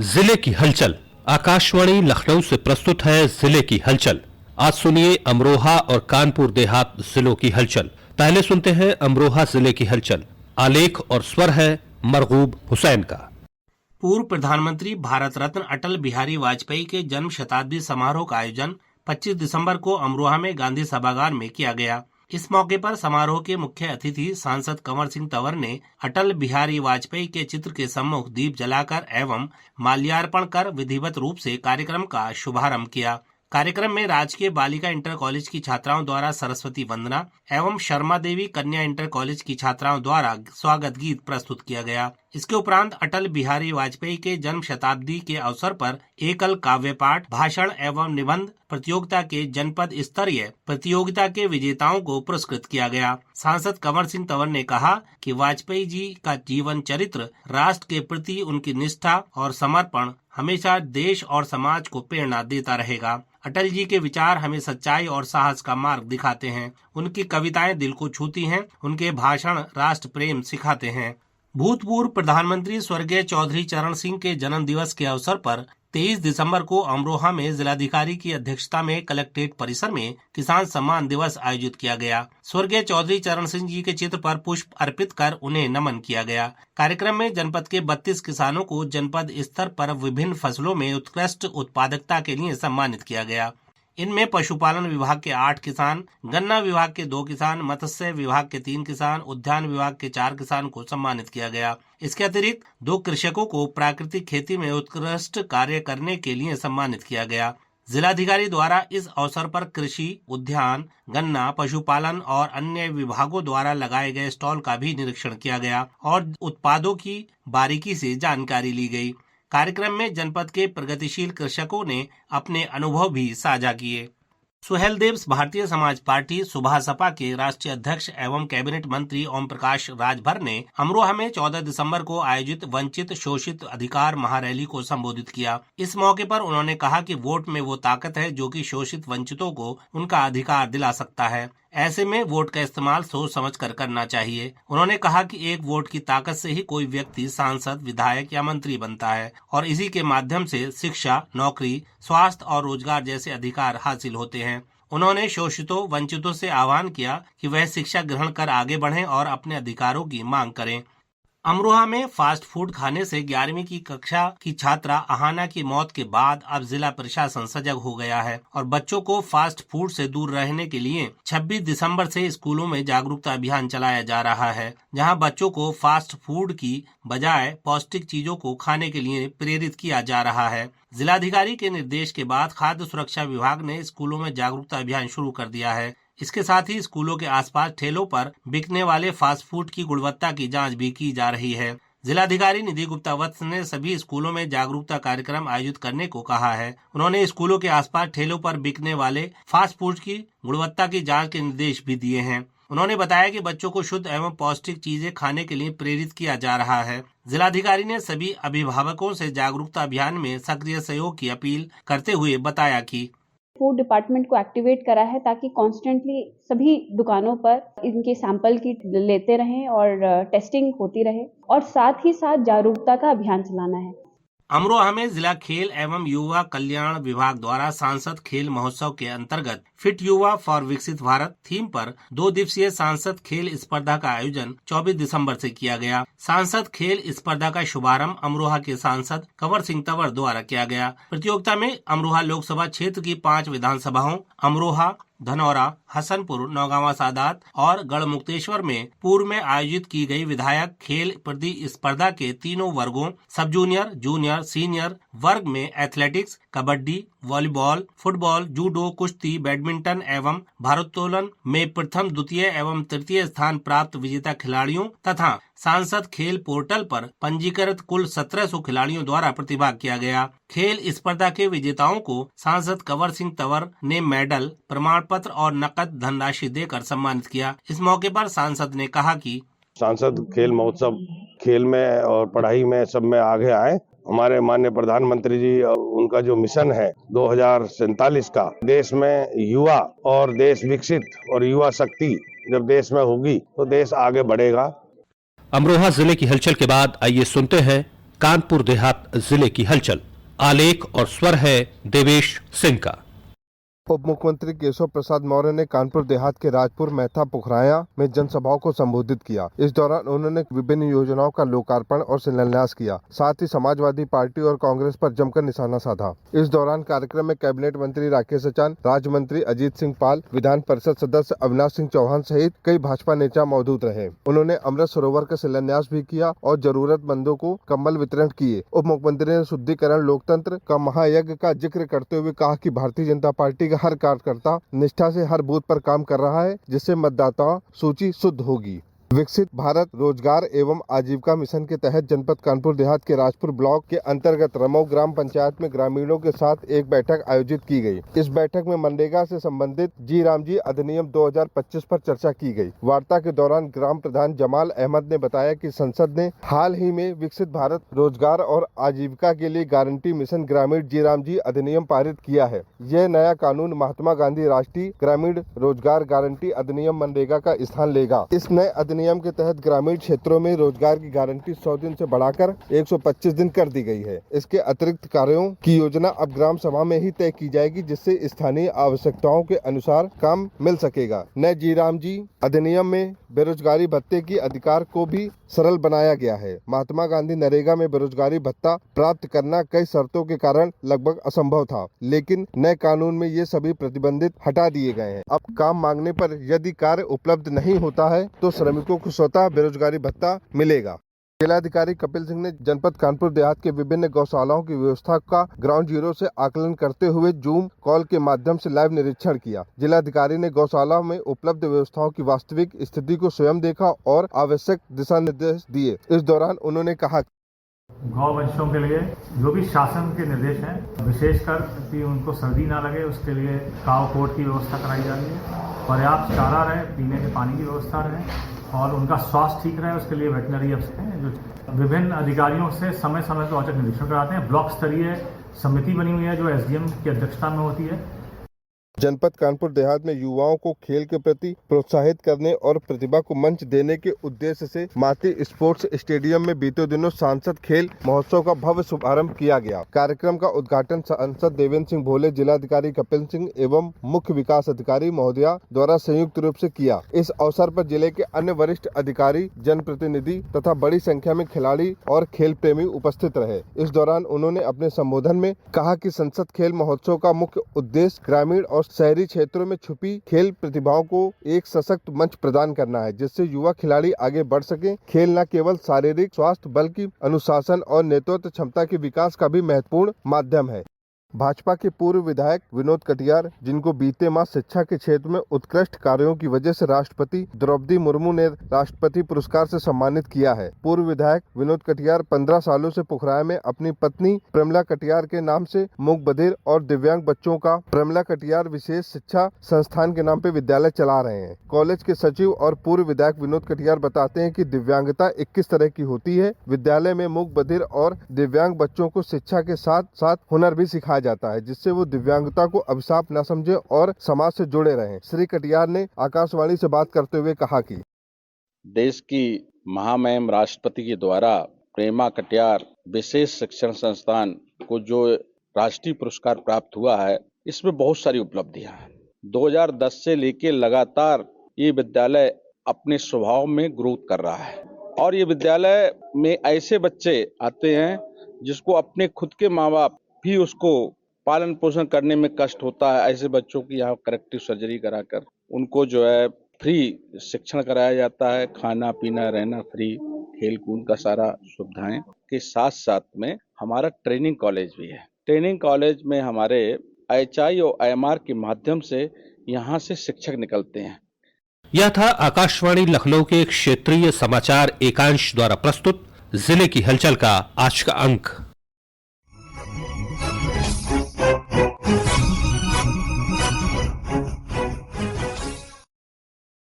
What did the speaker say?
जिले की हलचल। आकाशवाणी लखनऊ से प्रस्तुत है जिले की हलचल। आज सुनिए अमरोहा और कानपुर देहात जिलों की हलचल। पहले सुनते हैं अमरोहा जिले की हलचल। आलेख और स्वर है मरगूब हुसैन का। पूर्व प्रधानमंत्री भारत रत्न अटल बिहारी वाजपेयी के जन्म शताब्दी समारोह का आयोजन 25 दिसंबर को अमरोहा में गांधी सभागार में किया गया। इस मौके पर समारोह के मुख्य अतिथि सांसद कंवर सिंह तंवर ने अटल बिहारी वाजपेयी के चित्र के सम्मुख दीप जलाकर एवं माल्यार्पण कर विधिवत रूप से कार्यक्रम का शुभारंभ किया। कार्यक्रम में राजकीय बालिका इंटर कॉलेज की छात्राओं द्वारा सरस्वती वंदना एवं शर्मा देवी कन्या इंटर कॉलेज की छात्राओं द्वारा स्वागत गीत प्रस्तुत किया गया। इसके उपरांत अटल बिहारी वाजपेयी के जन्म शताब्दी के अवसर पर एकल काव्य पाठ, भाषण एवं निबंध प्रतियोगिता के जनपद स्तरीय प्रतियोगिता के विजेताओं को पुरस्कृत किया गया। सांसद कंवर सिंह तंवर ने कहा कि वाजपेयी जी का जीवन चरित्र, राष्ट्र के प्रति उनकी निष्ठा और समर्पण हमेशा देश और समाज को प्रेरणा देता रहेगा। अटल जी के विचार हमें सच्चाई और साहस का मार्ग दिखाते हैं। उनकी कविताएं दिल को छूती हैं। उनके भाषण राष्ट्र प्रेम सिखाते हैं। भूतपूर्व प्रधानमंत्री स्वर्गीय चौधरी चरण सिंह के जन्म दिवस के अवसर पर 23 दिसंबर को अमरोहा में जिलाधिकारी की अध्यक्षता में कलेक्ट्रेट परिसर में किसान सम्मान दिवस आयोजित किया गया। स्वर्गीय चौधरी चरण सिंह जी के चित्र पर पुष्प अर्पित कर उन्हें नमन किया गया। कार्यक्रम में जनपद के 32 किसानों को जनपद स्तर पर विभिन्न फसलों में उत्कृष्ट उत्पादकता के लिए सम्मानित किया गया। इनमें पशुपालन विभाग के 8 किसान, गन्ना विभाग के 2 किसान, मत्स्य विभाग के 3 किसान, उद्यान विभाग के 4 किसान को सम्मानित किया गया। इसके अतिरिक्त 2 कृषकों को प्राकृतिक खेती में उत्कृष्ट कार्य करने के लिए सम्मानित किया गया। जिलाधिकारी द्वारा इस अवसर पर कृषि, उद्यान, गन्ना, पशुपालन और अन्य विभागों द्वारा लगाए गए स्टॉल का भी निरीक्षण किया गया और उत्पादों की बारीकी से जानकारी ली गई। कार्यक्रम में जनपद के प्रगतिशील कृषकों ने अपने अनुभव भी साझा किए। सुहेल देव भारतीय समाज पार्टी सुबह सपा के राष्ट्रीय अध्यक्ष एवं कैबिनेट मंत्री ओम प्रकाश राजभर ने अमरोहा में 14 दिसंबर को आयोजित वंचित शोषित अधिकार महारैली को संबोधित किया। इस मौके पर उन्होंने कहा कि वोट में वो ताकत है जो कि शोषित वंचितों को उनका अधिकार दिला सकता है। ऐसे में वोट का इस्तेमाल सोच समझ कर करना चाहिए। उन्होंने कहा कि एक वोट की ताकत से ही कोई व्यक्ति सांसद, विधायक या मंत्री बनता है और इसी के माध्यम से शिक्षा, नौकरी, स्वास्थ्य और रोजगार जैसे अधिकार हासिल होते हैं। उन्होंने शोषितों, वंचितों से आह्वान किया कि वह शिक्षा ग्रहण कर आगे बढ़ें और अपने अधिकारों की मांग करें। अमरोहा में फास्ट फूड खाने से 11वीं की कक्षा की छात्रा अहाना की मौत के बाद अब जिला प्रशासन सजग हो गया है और बच्चों को फास्ट फूड से दूर रहने के लिए 26 दिसंबर से स्कूलों में जागरूकता अभियान चलाया जा रहा है, जहां बच्चों को फास्ट फूड की बजाय पौष्टिक चीजों को खाने के लिए प्रेरित किया जा रहा है। जिलाधिकारी के निर्देश के बाद खाद्य सुरक्षा विभाग ने स्कूलों में जागरूकता अभियान शुरू कर दिया है। इसके साथ ही स्कूलों के आसपास ठेलों पर बिकने वाले फास्ट फूड की गुणवत्ता की जांच भी की जा रही है। जिलाधिकारी निधि गुप्ता वत्स ने सभी स्कूलों में जागरूकता कार्यक्रम आयोजित करने को कहा है। उन्होंने स्कूलों के आसपास ठेलों पर बिकने वाले फास्ट फूड की गुणवत्ता की जांच के निर्देश भी दिए हैं। उन्होंने बताया कि बच्चों को शुद्ध एवं पौष्टिक चीजें खाने के लिए प्रेरित किया जा रहा है। जिलाधिकारी ने सभी अभिभावकों से जागरूकता अभियान में सक्रिय सहयोग की अपील करते हुए बताया कि फूड डिपार्टमेंट को एक्टिवेट करा है ताकि कॉन्स्टेंटली सभी दुकानों पर इनके सैंपल किट लेते रहें और टेस्टिंग होती रहे और साथ ही साथ जागरूकता का अभियान चलाना है। अमरोहा में जिला खेल एवं युवा कल्याण विभाग द्वारा सांसद खेल महोत्सव के अंतर्गत फिट युवा फॉर विकसित भारत थीम पर 2 दिवसीय सांसद खेल स्पर्धा का आयोजन 24 दिसंबर से किया गया। सांसद खेल स्पर्धा का शुभारंभ अमरोहा के सांसद कंवर सिंह तंवर द्वारा किया गया। प्रतियोगिता में अमरोहा लोकसभा क्षेत्र की 5 विधानसभाओं अमरोहा, धनौरा, हसनपुर, नौगांवा सादात और गढ़मुक्तेश्वर में पूर्व में आयोजित की गई विधायक खेल प्रतिस्पर्धा के तीनों वर्गों सब जूनियर, जूनियर, सीनियर वर्ग में athletics, kabaddi, volleyball, football, judo, कुश्ती, बैडमिंटन एवं भारोत्तोलन में प्रथम, द्वितीय एवं तृतीय स्थान प्राप्त विजेता खिलाड़ियों तथा सांसद खेल पोर्टल पर पंजीकृत कुल 1700 खिलाड़ियों द्वारा प्रतिभाग किया गया। खेल स्पर्धा के विजेताओं को सांसद कंवर सिंह तंवर ने मेडल, प्रमाण पत्र और नकद धनराशि देकर सम्मानित किया। इस मौके पर सांसद ने कहा कि सांसद खेल महोत्सव खेल में और पढ़ाई में सब में आगे आए। हमारे माननीय प्रधानमंत्री जी उनका जो मिशन है 2047 का, देश में युवा और देश विकसित और युवा शक्ति जब देश में होगी तो देश आगे बढ़ेगा। अमरोहा जिले की हलचल के बाद आइए सुनते हैं कानपुर देहात जिले की हलचल। आलेख और स्वर है देवेश सिंह का। उप मुख्यमंत्री केशव प्रसाद मौर्य ने कानपुर देहात के राजपुर मेहता पुखराया में जनसभाओं को संबोधित किया। इस दौरान उन्होंने विभिन्न योजनाओं का लोकार्पण और शिलान्यास किया। साथ ही समाजवादी पार्टी और कांग्रेस पर जमकर निशाना साधा। इस दौरान कार्यक्रम में कैबिनेट मंत्री राकेश अचान, राज्य मंत्री अजीत सिंह पाल, विधान परिषद सदस्य अविनाश सिंह चौहान सहित कई भाजपा नेता मौजूद रहे। उन्होंने अमृत सरोवर का शिलान्यास भी किया और जरूरतमंदों को कंबल वितरण किए। उप मुख्यमंत्री ने शुद्धिकरण लोकतंत्र का महायज्ञ का जिक्र करते हुए कहा कि भारतीय जनता पार्टी का हर कार्यकर्ता निष्ठा से हर बूथ पर काम कर रहा है, जिससे मतदाता सूची शुद्ध होगी। विकसित भारत रोजगार एवं आजीविका मिशन के तहत जनपद कानपुर देहात के राजपुर ब्लॉक के अंतर्गत रमो ग्राम पंचायत में ग्रामीणों के साथ एक बैठक आयोजित की गई। इस बैठक में मनरेगा से संबंधित जी राम जी अधिनियम 2025 पर चर्चा की गई। वार्ता के दौरान ग्राम प्रधान जमाल अहमद ने बताया कि संसद ने हाल ही में विकसित भारत रोजगार और आजीविका के लिए गारंटी मिशन ग्रामीण जी राम जी अधिनियम पारित किया है। यह नया कानून महात्मा गांधी राष्ट्रीय ग्रामीण रोजगार गारंटी अधिनियम मनरेगा का स्थान लेगा। इस नए अधिनियम के तहत ग्रामीण क्षेत्रों में रोजगार की गारंटी 100 दिन से बढ़ाकर 125 दिन कर दी गई है। इसके अतिरिक्त कार्यों की योजना अब ग्राम सभा में ही तय की जाएगी, जिससे स्थानीय आवश्यकताओं के अनुसार काम मिल सकेगा। नए जी राम जी अधिनियम में बेरोजगारी भत्ते की अधिकार को भी सरल बनाया गया है। महात्मा गांधी नरेगा में बेरोजगारी भत्ता प्राप्त करना कई शर्तों के कारण लगभग असंभव था, लेकिन नए कानून में ये सभी प्रतिबंधित हटा दिए गए हैं। अब काम मांगने पर यदि कार्य उपलब्ध नहीं होता है तो श्रमिकों को स्वतः बेरोजगारी भत्ता मिलेगा। जिलाधिकारी कपिल सिंह ने जनपद कानपुर देहात के विभिन्न गौशालाओं की व्यवस्था का ग्राउंड जीरो से आकलन करते हुए जूम कॉल के माध्यम से लाइव निरीक्षण किया। जिलाधिकारी ने गौशाला में उपलब्ध व्यवस्थाओं की वास्तविक स्थिति को स्वयं देखा और आवश्यक दिशा निर्देश दिए। इस दौरान उन्होंने कहा, गौ वंशों के लिए जो भी शासन के निर्देश हैं, विशेषकर कि उनको सर्दी ना लगे उसके लिए काव कोट की व्यवस्था कराई जा रही है। पर्याप्त चारा रहे, पीने के पानी की व्यवस्था रहे और उनका स्वास्थ्य ठीक रहे, उसके लिए वेटनरी अफसर हैं जो विभिन्न अधिकारियों से समय समय पर औचक निरीक्षण कराते हैं। ब्लॉक स्तरीय समिति बनी हुई है जो एसडीएम की अध्यक्षता में होती है। जनपद कानपुर देहात में युवाओं को खेल के प्रति प्रोत्साहित करने और प्रतिभा को मंच देने के उद्देश्य से माती स्पोर्ट्स स्टेडियम में बीते दिनों सांसद खेल महोत्सव का भव्य शुभारंभ किया गया। कार्यक्रम का उद्घाटन सांसद देवेंद्र सिंह भोले, जिलाधिकारी कपिल सिंह एवं मुख्य विकास अधिकारी महोदया द्वारा संयुक्त रूप से किया। इस अवसर पर जिले के अन्य वरिष्ठ अधिकारी, जनप्रतिनिधि तथा बड़ी संख्या में खिलाड़ी और खेल प्रेमी उपस्थित रहे। इस दौरान उन्होंने अपने संबोधन में कहा कि संसद खेल महोत्सव का मुख्य उद्देश्य ग्रामीण और शहरी क्षेत्रों में छुपी खेल प्रतिभाओं को एक सशक्त मंच प्रदान करना है, जिससे युवा खिलाड़ी आगे बढ़ सकें। खेल न केवल शारीरिक स्वास्थ्य बल्कि अनुशासन और नेतृत्व क्षमता के विकास का भी महत्वपूर्ण माध्यम है। भाजपा के पूर्व विधायक विनोद कटियार, जिनको बीते माह शिक्षा के क्षेत्र में उत्कृष्ट कार्यों की वजह से राष्ट्रपति द्रौपदी मुर्मू ने राष्ट्रपति पुरस्कार से सम्मानित किया है। पूर्व विधायक विनोद कटियार 15 सालों से पोखराया में अपनी पत्नी प्रमिला कटियार के नाम से मूक बधिर और दिव्यांग बच्चों का प्रमिला कटियार विशेष शिक्षा संस्थान के नाम पे विद्यालय चला रहे हैं। कॉलेज के सचिव और पूर्व विधायक विनोद कटियार बताते हैं कि दिव्यांगता 21 तरह की होती है। विद्यालय में मूक बधिर और दिव्यांग बच्चों को शिक्षा के साथ साथ हुनर भी सिखाया जाता है, जिससे वो दिव्यांगता को अभिशाप न समझे और समाज से जुड़े रहें। श्री कटियार ने आकाशवाणी से बात करते हुए कहा कि देश की महामहिम राष्ट्रपति के द्वारा प्रेमा कटियार विशेष शिक्षण संस्थान को जो राष्ट्रीय पुरस्कार प्राप्त हुआ है, इसमें बहुत सारी उपलब्धियां हैं। 2010 से लेके लगातार ये विद्यालय अपने स्वभाव में ग्रोथ कर रहा है और ये विद्यालय में ऐसे बच्चे आते हैं जिसको अपने खुद के माँ बाप भी उसको पालन पोषण करने में कष्ट होता है। ऐसे बच्चों की यहाँ करेक्टिव सर्जरी कराकर उनको जो है फ्री शिक्षण कराया जाता है। खाना पीना रहना फ्री, खेल कूद का सारा सुविधाएं के साथ साथ में हमारा ट्रेनिंग कॉलेज भी है। ट्रेनिंग कॉलेज में हमारे HI और IMR के माध्यम से यहाँ से शिक्षक निकलते हैं। यह था आकाशवाणी लखनऊ के क्षेत्रीय समाचार एकांश द्वारा प्रस्तुत जिले की हलचल का आज का अंक।